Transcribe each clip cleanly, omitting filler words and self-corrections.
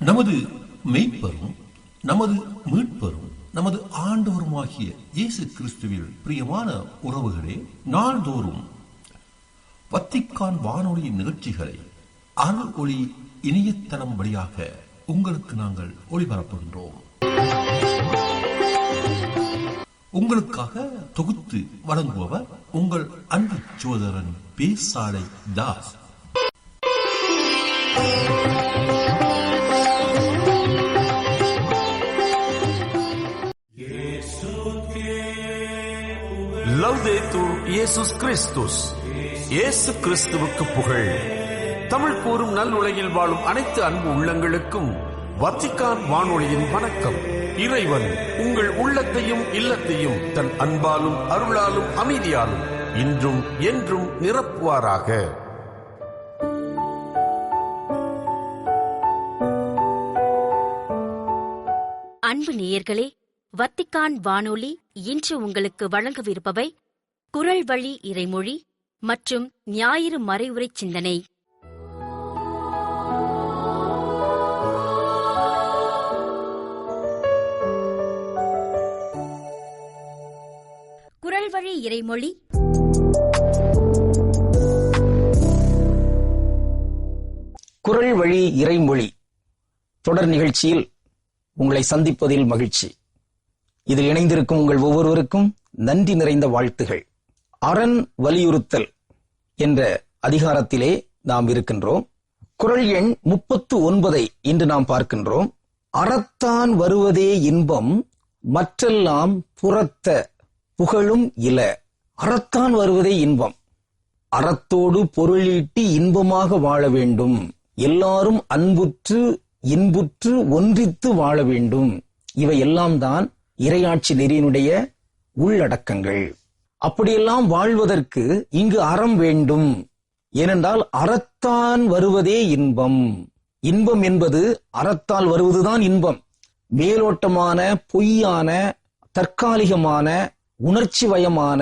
நமது மெய்ப்பரும் நமது மீட்பரும் நமது ஆண்டவருமாகிய இயேசு கிறிஸ்துவில் பிரியமான உறவுகளே, நாள்தோறும் வத்திக்கான் வானொலி நிகழ்ச்சிகளை அருள் ஒளி இணையதளம் வழியாக உங்களுக்கு நாங்கள் ஒளிபரப்புகின்றோம். உங்களுக்காக தொகுத்து வழங்குபவர் உங்கள் அன்பு சோதரன் பேசாலை தாஸ். லவ்தேத்தூர் இயேசுஸ் கிறிஸ்துஸ். இயேசு கிறிஸ்துவுக்கு புகழ். தமிழ் கூறும் நல் உலகில் வாழும் அனைத்து அன்பு உள்ளங்களுக்கும் வத்திக்கான் வானொலியின் வணக்கம். இறைவன் உங்கள் உள்ளத்தையும் இல்லத்தையும் தன் அன்பாலும் அருளாலும் அமைதியாலும் இன்றும் என்றும் நிரப்புவாராக. அன்பு நேயர்களே, வத்திக்கான் வானொலி இன்று உங்களுக்கு வழங்கவிருப்பவை குரல் வழி இறைமொழி மற்றும் ஞாயிறு மறைவுரை சிந்தனை. குரல் வழி இறைமொழி. குரல் வழி இறைமொழி தொடர் நிகழ்ச்சியில் உங்களை சந்திப்பதில் மகிழ்ச்சி. இதில் இணைந்திருக்கும் உங்கள் ஒவ்வொருவருக்கும் நன்றி நிறைந்த வாழ்த்துகள். அரண் வலியுறுத்தல் என்ற அதிகாரத்திலே நாம் இருக்கின்றோம். குரல் எண் 39 இன்று நாம் பார்க்கின்றோம். அறத்தான் வருவதே இன்பம், மற்றெல்லாம் புறத்த புகழும் இல. அறத்தான் வருவதே இன்பம். அறத்தோடு பொருளீட்டி இன்பமாக வாழ வேண்டும். எல்லாரும் அன்புற்று இன்புற்று ஒன்றித்து வாழ வேண்டும். இவை எல்லாம் தான் இறையாட்சி நெறியினுடைய உள்ளடக்கங்கள். அப்படியெல்லாம் வாழ்வதற்கு இங்கு அறம் வேண்டும். ஏனென்றால் அறத்தான் வருவதே இன்பம். இன்பம் என்பது அறத்தால் வருவதுதான் இன்பம். மேலோட்டமான, பொய்யான, தற்காலிகமான, உணர்ச்சி வயமான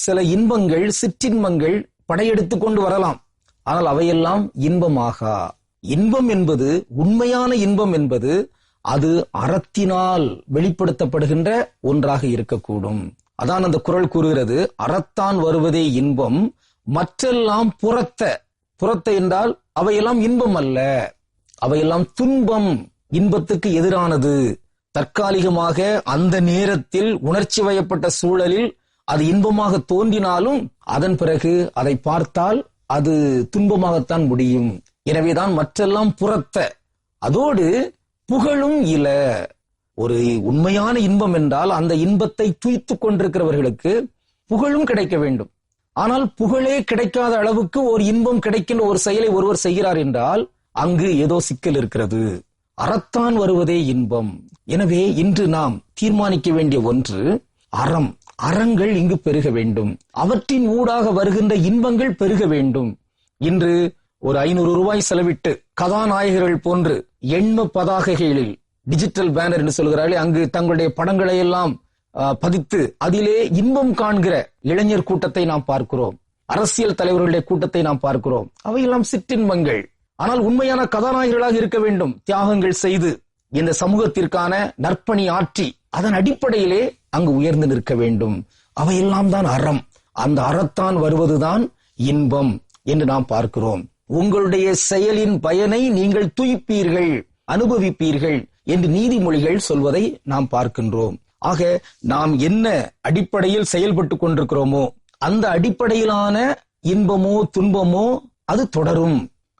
சில இன்பங்கள், சிற்றின்பங்கள் படையெடுத்துக் கொண்டு வரலாம். ஆனால் அவையெல்லாம் இன்பமாகா. இன்பம் என்பது, உண்மையான இன்பம் என்பது, அது அறத்தினால் வெளிப்படுத்தப்படுகின்ற ஒன்றாக இருக்கக்கூடும். அதான் அந்த குறள் கூறுகிறது, அறத்தான் வருவதே இன்பம், மற்றெல்லாம் புறத்த. புறத்த என்றால் அவையெல்லாம் இன்பம் அல்ல, அவையெல்லாம் துன்பம், இன்பத்துக்கு எதிரானது. தற்காலிகமாக அந்த நேரத்தில் உணர்ச்சி வயப்பட்ட சூழலில் அது இன்பமாக தோன்றினாலும் அதன் பிறகு அதை பார்த்தால் அது துன்பமாகத்தான் முடியும். எனவேதான் மற்றெல்லாம் புறத்த. அதோடு புகழும் இல. ஒரு உண்மையான இன்பம் என்றால் அந்த இன்பத்தை துய்த்துக் கொண்டிருக்கிறவர்களுக்கு புகழும் கிடைக்க வேண்டும். ஆனால் புகழே கிடைக்காத அளவுக்கு ஒரு இன்பம் கிடைக்கின்ற ஒரு செயலை ஒருவர் செய்கிறார் என்றால் அங்கு ஏதோ சிக்கல் இருக்கிறது. அறத்தான் வருவதே இன்பம். எனவே இன்று நாம் தீர்மானிக்க வேண்டிய ஒன்று அறம். அறங்கள் இங்கு பெருக வேண்டும். அவற்றின் ஊடாக வருகின்ற இன்பங்கள் பெருக வேண்டும். இன்று ஒரு 500 ரூபாய் செலவிட்டு கதாநாயகர்கள் போன்று எண்ம பதாகைகளில், டிஜிட்டல் பேனர் என்று சொல்கிறார்கள், அங்கு தங்களுடைய படங்களை எல்லாம் பதித்து அதிலே இன்பம் காண்கிற இளைஞர் கூட்டத்தை நாம் பார்க்கிறோம். அரசியல் தலைவர்களுடைய கூட்டத்தை நாம் பார்க்கிறோம். அவையெல்லாம் சிற்றின்பங்கள். ஆனால் உண்மையான கதாநாயகர்களாக இருக்க வேண்டும். தியாகங்கள் செய்து இந்த சமூகத்திற்கான நற்பணி ஆற்றி அதன் அடிப்படையிலே அங்கு உயர்ந்து நிற்க வேண்டும். அவையெல்லாம் தான் அறம். அந்த அறத்தான் வருவதுதான் இன்பம் என்று நாம் பார்க்கிறோம். உங்களுடைய செயலின் பயனை நீங்கள் துய்ப்பீர்கள், அனுபவிப்பீர்கள் என்று நீதிமொழிகள் சொல்வதை நாம் பார்க்கின்றோம். ஆக நாம் என்ன அடிப்படையில் செயல்பட்டு கொண்டிருக்கிறோமோ அந்த அடிப்படையிலான இன்பமோ துன்பமோ அது தொடரும்.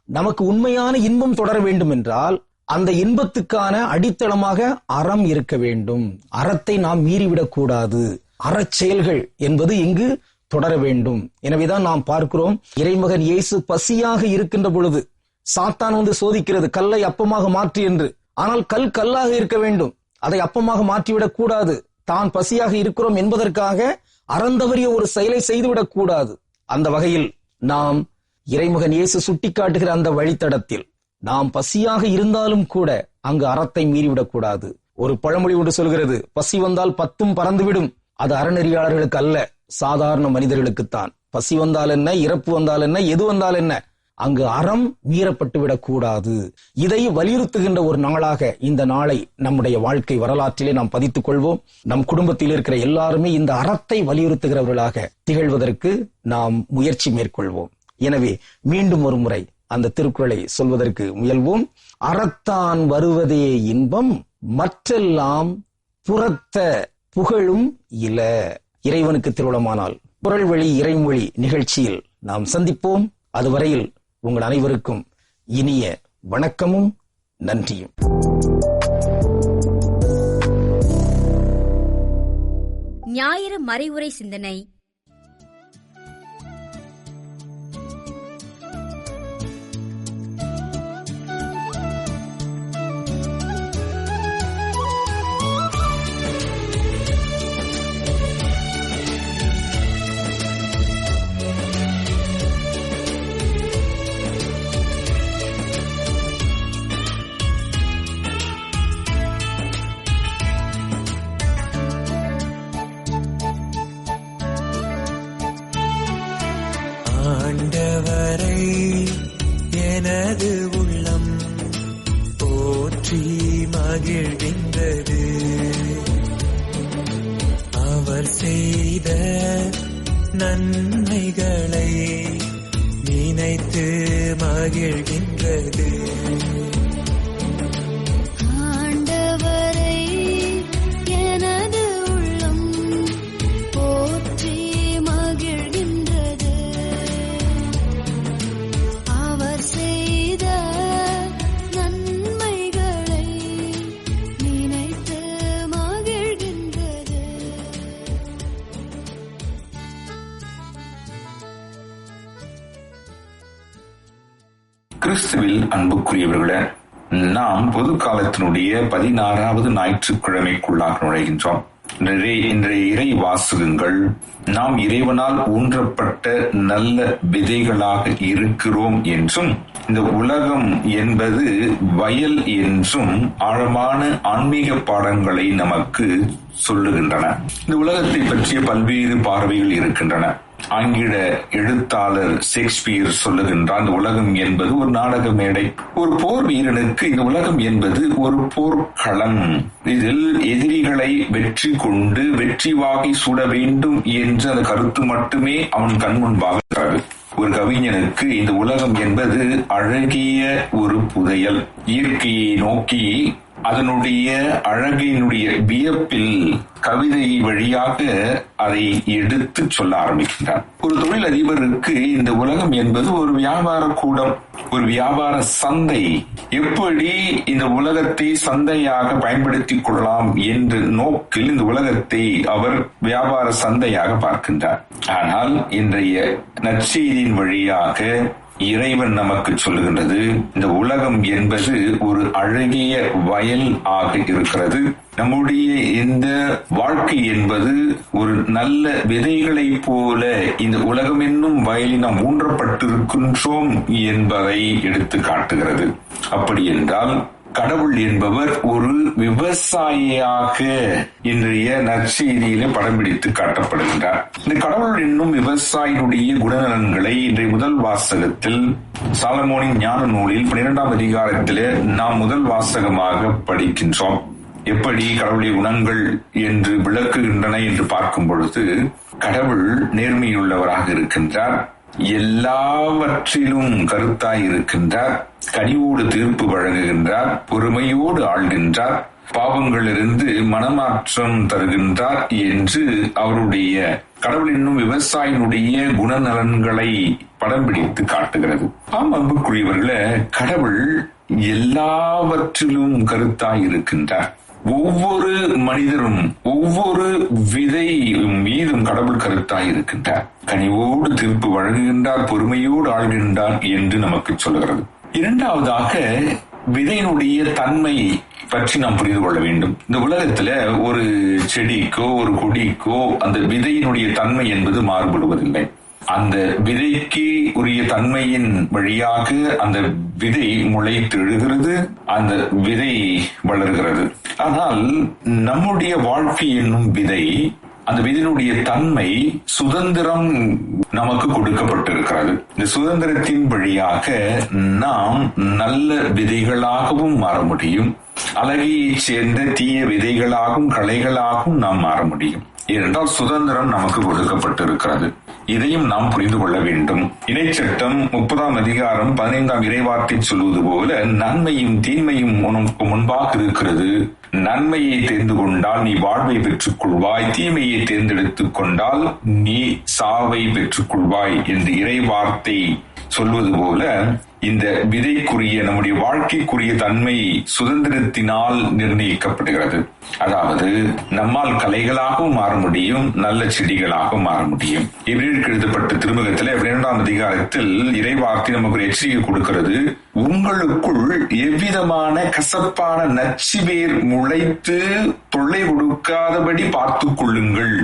நமக்கு உண்மையான இன்பம் தொடர வேண்டும் என்றால் அந்த இன்பத்துக்கான அடித்தளமாக அறம் இருக்க வேண்டும். அறத்தை நாம் மீறிவிடக் கூடாது. அறச்செயல்கள் என்பது இங்கு தொடர வேண்டும். எனவேதான் நாம் பார்க்கிறோம், இறைமகன் இயேசு பசியாக இருக்கின்ற பொழுது சாத்தான் வந்து சோதிக்கிறது, கல்லை அப்பமாக மாற்று என்று. ஆனால் கல் கல்லாக இருக்க வேண்டும், அதை அப்பமாக மாற்றிவிடக் கூடாது. தான் பசியாக இருக்கிறோம் என்பதற்காக அறந்தவறிய ஒரு செயலை செய்துவிடக் கூடாது. அந்த வகையில் நாம் இறைமகன் இயேசு சுட்டிக்காட்டுகிற அந்த வழித்தடத்தில் நாம் பசியாக இருந்தாலும் கூட அங்கு அறத்தை மீறிவிடக் கூடாது. ஒரு பழமொழி ஒன்று சொல்கிறது, பசி வந்தால் 10 பறந்துவிடும். அது அறநெறியாளர்களுக்கு அல்ல, சாதாரண மனிதர்களுக்குத்தான். பசி வந்தால் என்ன, இறப்பு வந்தால் என்ன, எது வந்தால் என்ன, அங்கு அறம் மீறப்பட்டுவிடக் கூடாது. இதை வலியுறுத்துகின்ற ஒரு நாளாக இந்த நாளை நம்முடைய வாழ்க்கை வரலாற்றிலே நாம் பதித்துக் கொள்வோம். நம் குடும்பத்தில் இருக்கிற எல்லாருமே இந்த அறத்தை வலியுறுத்துகிறவர்களாக திகழ்வதற்கு நாம் முயற்சி மேற்கொள்வோம். எனவே மீண்டும் ஒரு முறை அந்த திருக்குறளை சொல்வதற்கு முயல்வோம். அறத்தான் வருவதே இன்பம், மற்றெல்லாம் புறத்த புகழும் இல. இறைவனுக்கு திருவுளமானால் குறள் வழி இறைமொழி நிகழ்ச்சியில் நாம் சந்திப்போம். அதுவரையில் உங்கள் அனைவருக்கும் இனிய வணக்கமும் நன்றியும். ஞாயிறு மறைவுரை சிந்தனை. ஆண்டவரை எனது உள்ளம் போற்றி மகிழ்கின்றது. அவர் செய்த நன்மைகளை நினைத்து மகிழ்கின்றது. கிறிஸ்துவில் அன்புக்குரியவர்களே, நாம் பொது காலத்தினுடைய 16வது ஞாயிற்றுக்கிழமைக்குள்ளாக நுழைகின்றோம். இன்றைய இறை வாசகங்கள் நாம் இறைவனால் ஊன்றப்பட்ட நல்ல விதைகளாக இருக்கிறோம் என்றும், இந்த உலகம் என்பது வயல் என்றும் ஆழமான ஆன்மீக பாடங்களை நமக்கு சொல்லுகின்றன. இந்த உலகத்தை பற்றிய பல்வேறு பார்வைகள் இருக்கின்றன. ஆங்கில எழுத்தாளர் ஷேக்ஸ்பியர் சொல்லுகின்றார், இந்த உலகம் என்பது ஒரு நாடக மேடை. ஒரு போர் வீரனுக்கு இந்த உலகம் என்பது ஒரு போர்க்களம். இதில் எதிரிகளை வெற்றி கொண்டு வெற்றி வாகை சூட வேண்டும் என்ற அந்த கருத்து மட்டுமே அவன் கண் முன்பாக இருக்கிறது. ஒரு கவிஞனுக்கு இந்த உலகம் என்பது அழகிய ஒரு புதையல். இயற்கையை நோக்கி அதனுடைய அழகினுடைய வியப்பில் கவிதை வழியாக அதை எடுத்து சொல்ல ஆரம்பிக்கின்றார். ஒரு தொழில் அதிபருக்கு இந்த உலகம் என்பது ஒரு வியாபார கூடம், ஒரு வியாபார சந்தை. எப்படி இந்த உலகத்தை சந்தையாக பயன்படுத்திக் கொள்ளலாம் என்ற நோக்கில் இந்த உலகத்தை அவர் வியாபார சந்தையாக பார்க்கின்றார். ஆனால் இன்றைய நற்செய்தியின் வழியாக இறைவன் நமக்கு சொல்லுகின்றது, இந்த உலகம் என்பது ஒரு அழகிய வயல் ஆக இருக்கிறது. நம்முடைய இந்த வாழ்க்கை என்பது ஒரு நல்ல விதைகளை போல இந்த உலகம் என்னும் வயலில் நாம் ஊன்றப்பட்டிருக்கின்றோம் என்பதை எடுத்து காட்டுகிறது. அப்படி என்றால் கடவுள் என்பவர் ஒரு விவசாயியாக இன்றைய நற்செய்தியிலே படம் பிடித்து காட்டப்படுகின்றார். இந்த கடவுள் என்னும் விவசாயினுடைய குணநலன்களை இன்றைய முதல் வாசகத்தில் சாலமோனின் ஞான நூலில் 12ஆம் அதிகாரத்திலே நாம் முதல் வாசகமாக படிக்கின்றோம். எப்படி கடவுளுடைய குணங்கள் என்று விளக்குகின்றன என்று பார்க்கும் பொழுது, கடவுள் நேர்மையுள்ளவராக இருக்கின்றார், எல்லாவற்றிலும் கருத்தாய் இருக்கின்றார், கனிவோடு தீர்ப்பு வழங்குகின்றார், பொறுமையோடு ஆள்கின்றார், பாவங்களிலிருந்து மனமாற்றம் தருகின்றார் என்று அவருடைய கடவுள் என்னும் விவசாயினுடைய குணநலன்களை படம் பிடித்து காட்டுகிறது. ஆம் அன்புக்குரியவர்களே, கடவுள் எல்லாவற்றிலும் கருத்தாய் இருக்கின்றார். ஒவ்வொரு மனிதரும் ஒவ்வொரு விதை மீதும் கடவுள் கருத்தாய் இருக்கின்றார். கனிவோடு தீர்ப்பு வழங்குகின்றார், பொறுமையோடு ஆள்கின்றார் என்று நமக்கு சொல்லுகிறது. இரண்டாவதாக, விதையினுடைய தன்மை பற்றி நாம் புரிந்து கொள்ள வேண்டும். இந்த உலகத்துல ஒரு செடிக்கோ ஒரு கொடிக்கோ அந்த விதையினுடைய தன்மை என்பது மாறுபடுவதில்லை. அந்த விதைக்கு உரிய தன்மையின் வழியாக அந்த விதை முளைத்தெழுகிறது, அந்த விதை வளர்கிறது. ஆனால் நம்முடைய வாழ்க்கை என்னும் விதை அந்த விதையினுடைய தன்மை சுதந்திரம் நமக்கு கொடுக்கப்பட்டிருக்கிறது. இந்த சுதந்திரத்தின் வழியாக நாம் நல்ல விதைகளாகவும் மாற முடியும், அழகியைச் சேர்ந்த தீய விதைகளாகவும் களைகளாகவும் நாம் மாற முடியும். ஏனென்றால் சுதந்திரம் நமக்கு கொடுக்கப்பட்டிருக்கிறது. இதையும் நாம் புரிந்து கொள்ள வேண்டும். இணைச்சட்டம் 30ஆம் அதிகாரம் 15ஆம் இறைவார்த்தை சொல்வது போல நன்மையும் தீமையும் உனக்கு முன்பாக இருக்கிறது. நன்மையை தேர்ந்து கொண்டால் நீ வாழ்வை பெற்றுக் கொள்வாய், தீமையை தேர்ந்தெடுத்துக் கொண்டால் நீ சாவை பெற்றுக் கொள்வாய் என்று இறைவார்த்தை சொல்வது போல இந்த விதைக்குரிய நம்முடைய வாழ்க்கைக்குரிய தன்மை சுதந்திரத்தினால் நிர்ணயிக்கப்படுகிறது. அதாவது நம்மால் கலைகளாகவும் மாற முடியும், நல்ல செடிகளாகவும் மாற முடியும். எபிரேயருக்கு எழுதப்பட்ட திருமுகத்தில் 2ஆம் அதிகாரத்தில் இறைவார்த்தை நமக்கு ஒரு எச்சரிக்கை கொடுக்கிறது. உங்களுக்குள் எவ்விதமான கசப்பான நச்சுவேர் முளைத்து தொல்லை கொடுக்காதபடி பார்த்துக் கொள்ளுங்கள்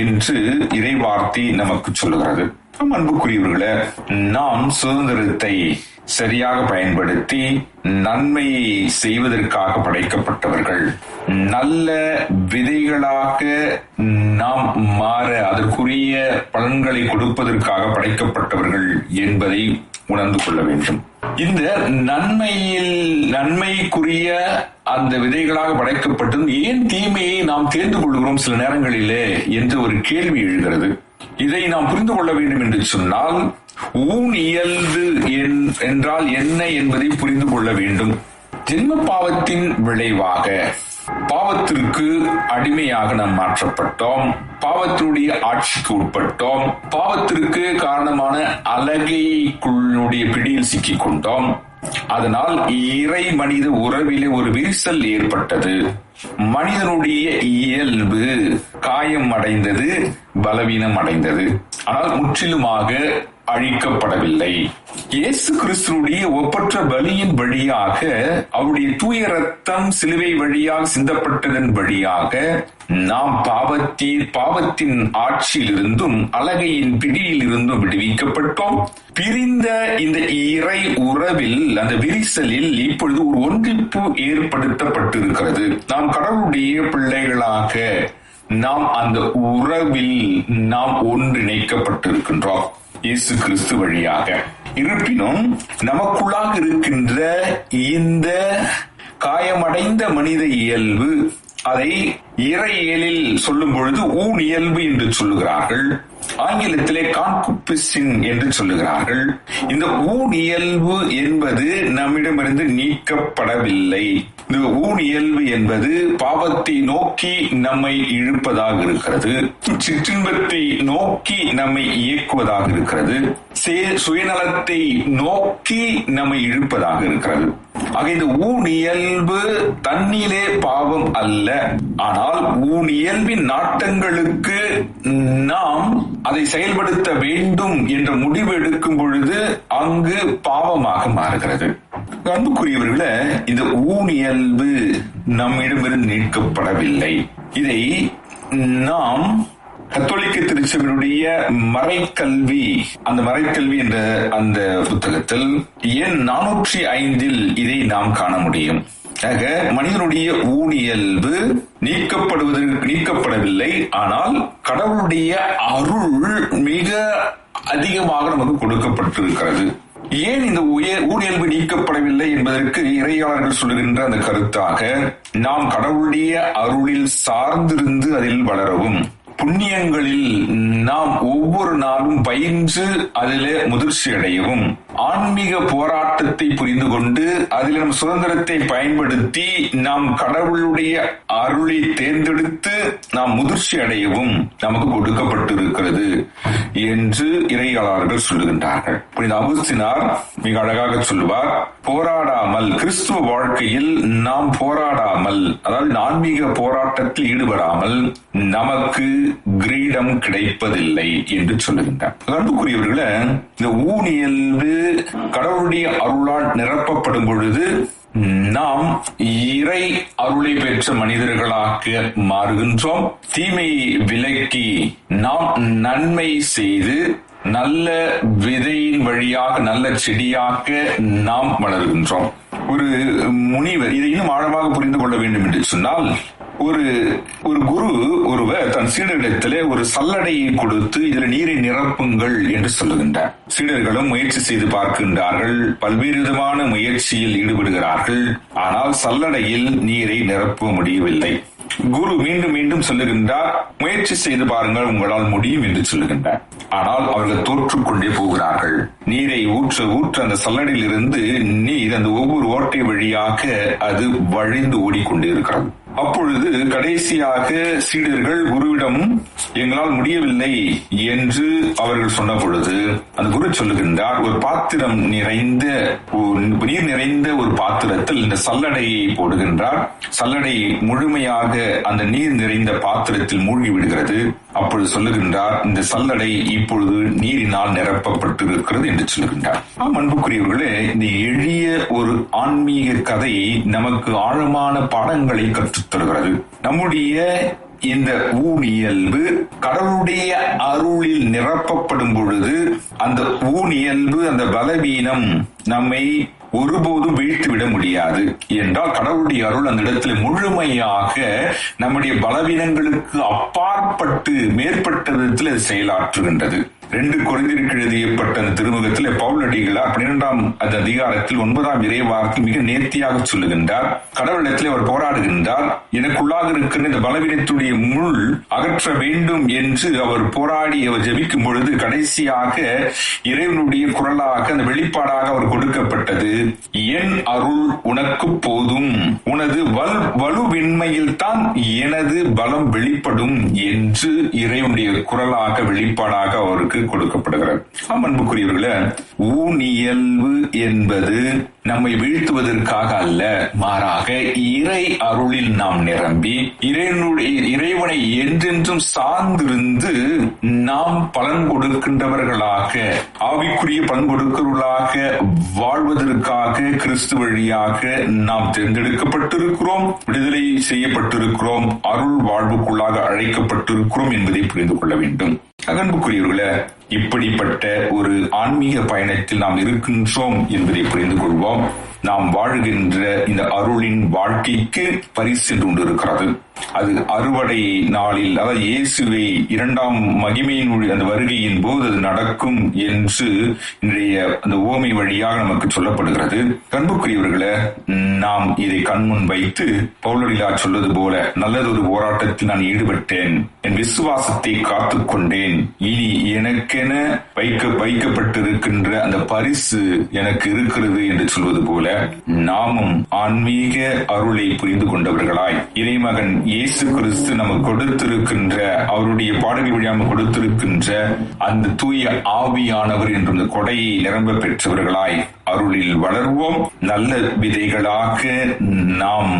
என்று இறைவார்த்தை நமக்கு சொல்லுகிறது. அன்புக்குரியவர்களே, நாம் சுதந்திரத்தை சரியாக பயன்படுத்தி நன்மையை செய்வதற்காக படைக்கப்பட்டவர்கள். நல்ல விதைகளாக நாம் மாற அதற்குரிய பலன்களை கொடுப்பதற்காக படைக்கப்பட்டவர்கள் என்பதை உணர்ந்து கொள்ள வேண்டும். இந்த நன்மைக்குரிய அந்த விதைகளாக படைக்கப்பட்டது ஏன் தீமையை நாம் தேர்ந்து கொள்கிறோம் சில நேரங்களிலே என்று ஒரு கேள்வி எழுகிறது. இதை நாம் புரிந்து கொள்ள வேண்டும் என்று சொன்னால் ஊன் இயல்பு என்றால் என்ன என்பதை புரிந்து கொள்ள வேண்டும். ஜென்ம பாவத்தின் விளைவாக பாவத்திற்கு அடிமையாக நாம் மாற்றப்பட்டோம், பாவத்தினுடைய ஆட்சிக்கு உட்பட்டோம், பாவத்திற்கு காரணமான அலகைக்குள்ளுடைய பிடியில் சிக்கிக் கொண்டோம். அதனால் இறை மனித உறவிலே ஒரு விரிசல் ஏற்பட்டது. மனிதனுடைய இயல்பு காயம் அடைந்தது, பலவீனம் அடைந்தது. ஆனால் முற்றிலுமாக அழிக்கப்படவில்லை. இயேசு கிறிஸ்துடைய ஒப்பற்ற பலியின் வழியாக, அவருடைய தூய ரத்தம் சிலுவை வழியாக சிந்தப்பட்டதன் வழியாக நாம் பாவத்தின் ஆட்சியிலிருந்தும் அலகையின் பிடியில் இருந்தும் விடுவிக்கப்பட்டோம். பிரிந்த இந்த இறை உறவில், அந்த விரிசலில் இப்பொழுது ஒரு ஒன்றிப்பு ஏற்படுத்தப்பட்டிருக்கிறது. நாம் கடவுளுடைய பிள்ளைகளாக நாம் அந்த உறவில் நாம் ஒன்றிணைக்கப்பட்டிருக்கின்றோம் இயேசு கிறிஸ்து வழியாக. இருப்பினும் நமக்குள்ளாக இருக்கின்ற இந்த காயமடைந்த மனித இயல்பு, அதை இறையியலில் சொல்லும் பொழுது ஊன் இயல்பு என்று சொல்லுகிறார்கள். ஆங்கிலத்திலே கான்குபிசின் என்று சொல்லுகிறார்கள். இந்த ஊன் இயல்பு என்பது நம்மிடமிருந்து நீக்கப்படவில்லை. இந்த ஊன் இயல்பு என்பது பாவத்தை நோக்கி நம்மை இழுப்பதாக இருக்கிறது, சிற்றின்பத்தை நோக்கி நம்மை இயக்குவதாக இருக்கிறது, சுயநலத்தை நோக்கி நம்மை இழுப்பதாக இருக்கிறது. ஆக இந்த ஊன் இயல்பு தன்னிலே பாவம் அல்ல. ஆனால் ஊன் இயல்பின் நாட்டங்களுக்கு நாம் அதை செயல்படுத்த வேண்டும் என்ற முடிவு எடுக்கும் பொழுது அங்கு பாவமாக மாறுகிறது. அன்புக்குரியவர்களே, இந்த ஊன் இயல்பு நம்மிடமிருந்து நீக்கப்படவில்லை. இதை நாம் கத்தோலிக்க திருச்சபையினுடைய மறைக்கல்வி, அந்த மறைக்கல்வி என்ற அந்த புத்தகத்தில் எண் 405 இதை நாம் காண முடியும். ஆக மனிதனுடைய ஊனியல்பு நீக்கப்படவில்லை. ஆனால் கடவுளுடைய அருள் மிக அதிகமாக நமக்கு கொடுக்கப்பட்டிருக்கிறது. ஏன் இந்த ஊனியல்பு நீக்கப்படவில்லை என்பதற்கு இறையாளர்கள் சொல்லுகின்ற அந்த கருத்தாக, நாம் கடவுளுடைய அருளில் சார்ந்திருந்து அதில் வளரவும், புண்ணியங்களில் நாம் ஒவ்வொரு நாளும் பயின்று அதிலே முதிர்ச்சி அடையவும், ஆன்மீக போராட்டத்தை புரிந்து கொண்டு அதில் நம் சுதந்திரத்தை பயன்படுத்தி நாம் கடவுளுடைய அருளை தேர்ந்தெடுத்து நாம் முதிர்ச்சி அடையவும் நமக்கு கொடுக்கப்பட்டிருக்கிறது என்று இறையாளர்கள் சொல்லுகின்றார்கள். புனித அகுஸ்தினார் மிக அழகாக சொல்லுவார், போராடாமல், கிறிஸ்துவ வாழ்க்கையில் நாம் போராடாமல், அதாவது ஆன்மீக போராட்டத்தில் ஈடுபடாமல் நமக்கு கிரீடம் கிடைப்பதில்லை என்று சொல்லுகின்றார். அன்புக்குரியவர்களே, இந்த ஊனியல்பு கடவுளுடைய அருளால் நிரப்பப்படும் பொழுது நாம் இறை அருளை பெற்ற மனிதர்களாக மாறுகின்றோம். தீமையை விலக்கி நாம் நன்மை செய்து நல்ல விதையின் வழியாக நல்ல செடியாக நாம் வளர்கின்றோம். ஒரு முனிவர், இதை இன்னும் ஆழமாக புரிந்து கொள்ள வேண்டும் என்று சொன்னால், ஒரு குரு ஒருவர் தன் சீடரிடத்திலே ஒரு சல்லடையை கொடுத்து இதில் நீரை நிரப்புங்கள் என்று சொல்லுகின்றார். சீடர்களும் முயற்சி செய்து பார்க்கின்றார்கள், பல்வேறு விதமான முயற்சியில் ஈடுபடுகிறார்கள். ஆனால் சல்லடையில் நீரை நிரப்ப முடியவில்லை. குரு மீண்டும் மீண்டும் சொல்லுகின்றார், முயற்சி செய்து பாருங்கள், உங்களால் முடியும் என்று சொல்லுகின்றார். ஆனால் அவர்கள் தோற்றுக்கொண்டே போகிறார்கள். நீரை ஊற்ற ஊற்ற அந்த சல்லடையில் இருந்து நீர் அந்த ஒவ்வொரு ஓட்டை வழியாக அது வழிந்து ஓடிக்கொண்டே இருக்கிறது. அப்பொழுது கடைசியாக சீடர்கள் குருவிடம் எங்களால் முடியவில்லை என்று அவர்கள் சொன்ன பொழுது அந்த குரு சொல்லுகின்றார், ஒரு பாத்திரம் நிறைந்த நீர் நிறைந்த ஒரு பாத்திரத்தில் இந்த சல்லடையை போடுகின்றார். சல்லடை முழுமையாக அந்த நீர் நிறைந்த பாத்திரத்தில் மூழ்கி விடுகிறது. அப்பொழுது சொல்லுகின்றார், இந்த சல்லடை இப்பொழுது நீரினால் நிரப்பப்பட்டிருக்கிறது என்று சொல்லுகின்றார். அன்புக்குரியவர்களே, இந்த எளிய ஒரு ஆன்மீக கதை நமக்கு ஆழமான பாடங்களை கற்றுத் தருகிறது. நம்முடைய இந்த ஊனியல்பு கடவுளுடைய அருளில் நிரப்பப்படும் பொழுது அந்த ஊனியல்பு, அந்த பலவீனம் நம்மை ஒருபோதும் வீழ்த்திவிட முடியாது. என்றால் கடவுளுடைய அருள் அந்த இடத்துல முழுமையாக நம்முடைய பலவீனங்களுக்கு அப்பாற்பட்டு மேற்பட்ட விதத்தில் அது செயலாற்றுகின்றது. 2 கொரிந்தியருக்கு எழுதியப்பட்ட அந்த திருமுகத்தில் பவுலடிகளார் 12ஆம் அதிகாரத்தில் 9ஆம் இறைவார்த்தையில் மிக நேர்த்தியாக சொல்லுகின்றார். கடவுளிடத்தில் அவர் போராடுகின்றார். எனக்குள்ளாக இருக்கிற இந்த பலவீனத்துடைய முள் அகற்ற வேண்டும் என்று அவர் போராடி அவர் ஜெபிக்கும் பொழுது கடைசியாக இறைவனுடைய குரலாக அந்த வெளிப்பாடாக அவர் கொடுக்கப்பட்டது, என் அருள் உனக்கு போதும், உனது வலுவின்மையில் தான் எனது பலம் வெளிப்படும் என்று இறைவனுடைய குரலாக வெளிப்பாடாக அவருக்கு கொடுக்கப்படுகிறது. அன்புக்குரியவர்களே, ஊனியல்பு என்பது நம்மை வீழ்த்துவதற்காக அல்ல, மாறாக இறை அருளில் நாம் நிரம்பி இறைவனை என்றென்றும் சார்ந்திருந்து நாம் பலன் கொடுக்கின்றவர்களாக, ஆவிக்குரிய பலன் கொடுக்கிறவர்களாக வாழ்வதற்காக கிறிஸ்து வழியாக நாம் தேர்ந்தெடுக்கப்பட்டிருக்கிறோம், விடுதலை செய்யப்பட்டிருக்கிறோம், அருள் வாழ்வுக்குள்ளாக அழைக்கப்பட்டிருக்கிறோம் என்பதை புரிந்து கொள்ள வேண்டும். அன்புக்குரியவர்களே, இப்படிப்பட்ட ஒரு ஆன்மீக பயணத்தில் நாம் இருக்கின்றோம் என்பதை புரிந்து கொள்வோம். நாம் வாழ்கின்ற இந்த அருளின் வாழ்க்கைக்கு பரிசு ஒன்று இருக்கிறது. அது அறுவடை நாளில், அதாவது இயேசுவை 2ஆம் மகிமையின் அந்த வருகையின் போது அது நடக்கும் என்று இன்றைய அந்த உவமை வழியாக நமக்கு சொல்லப்படுகிறது. அன்புக்குரியவர்களே, நாம் இதை கண்முன் வைத்து பவுலடிகளார் சொல்வது போல, நல்லதொரு போராட்டத்தில் நான் ஈடுபட்டேன், என் விசுவாசத்தை காத்துக் கொண்டேன், இனி எனக்கென வைக்கப்பட்டிருக்கின்ற அந்த பரிசு எனக்கு இருக்கிறது என்று சொல்வது போல, நாமும் ஆன்மீக அருளை புரிந்து கொண்டவர்களாய் இறைமகன் இயேசு கிறிஸ்து நமக்கு கொடுத்திருக்கின்ற, அவருடைய பாடல்கள் வழியாக கொடுத்திருக்கின்ற அந்த தூய ஆவியானவர் என்ற அந்த கொடையை நிரம்ப பெற்றவர்களாய் அருளில் வளர்வோம். நல்ல விதைகளாக நாம்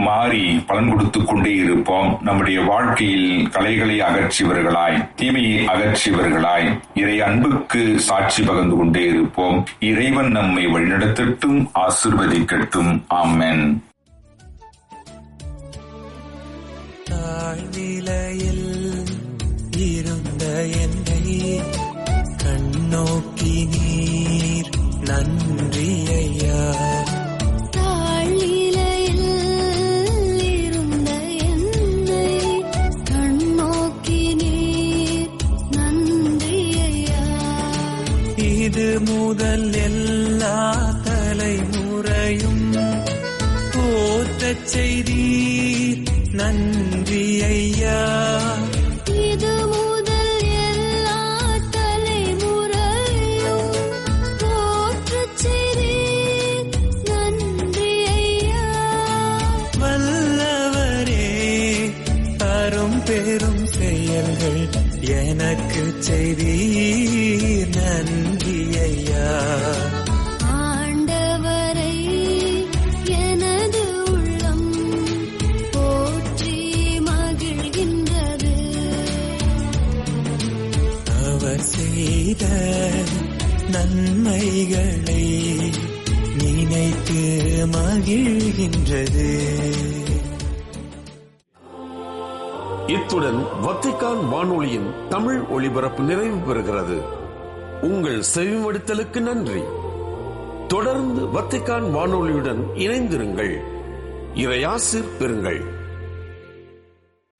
மாறி பலன் கொடுத்துக் கொண்டே இருப்போம். நம்முடைய வாழ்க்கையில் கலைகளை அகற்றியவர்களாய், தீமையை அகற்றியவர்களாய் இறை அன்புக்கு சாட்சி பகர்ந்து கொண்டே இருப்போம். இறைவன் நம்மை வழிநடத்தட்டும், ஆசீர்வதிக்கட்டும். ஆமென். தாழ்நிலையில் இருந்த என்னை கண்ணோக்கி நீர் நன்றி ஐயா. தாழ்நிலையில் இருந்த என்னை கண்ணோக்கி நீர் நன்றி ஐயா. இது முதல் எல்லா தலைமுறையும் போற்றச் செய்தீர் நன்றி ஐயா. இது முதல் எல்லா தலைமுறையும் போற்றச் செய்தீர் நன்றி ஐயா. வல்லவரே, அரும் பெரும் செயல்கள் எனக்கு செய்தீர் நன்றி ஐயா. ஆண்டவரை எனது உள்ளம் போற்றி மகிழ்கின்றது. அவர் செய்த நன்மைகளை நினைத்து மகிழ்கின்றது. இத்துடன் வத்திக்கான் வானொலியின் தமிழ் ஒளிபரப்பு நிறைவு பெறுகிறது. உங்கள் செவிமடுத்தலுக்கு நன்றி. தொடர்ந்து வத்திக்கான் வானொலியுடன் இணைந்திருங்கள். இறையாசிர் பெறுங்கள்.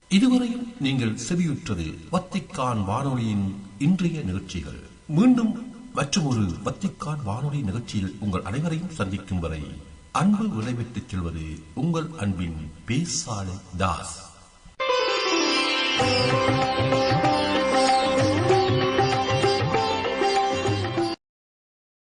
இதுவரையும் நீங்கள் செவியுற்றது வத்திக்கான் வானொலியின் இன்றைய நிகழ்ச்சிகள். மீண்டும் மற்றொரு வத்திக்கான் வானொலி நிகழ்ச்சியில் உங்கள் அனைவரையும் சந்திக்கும் வரை அன்பு விடைபெற்றுச் செல்வது உங்கள் அன்பின் பேசாலை தாஸ்.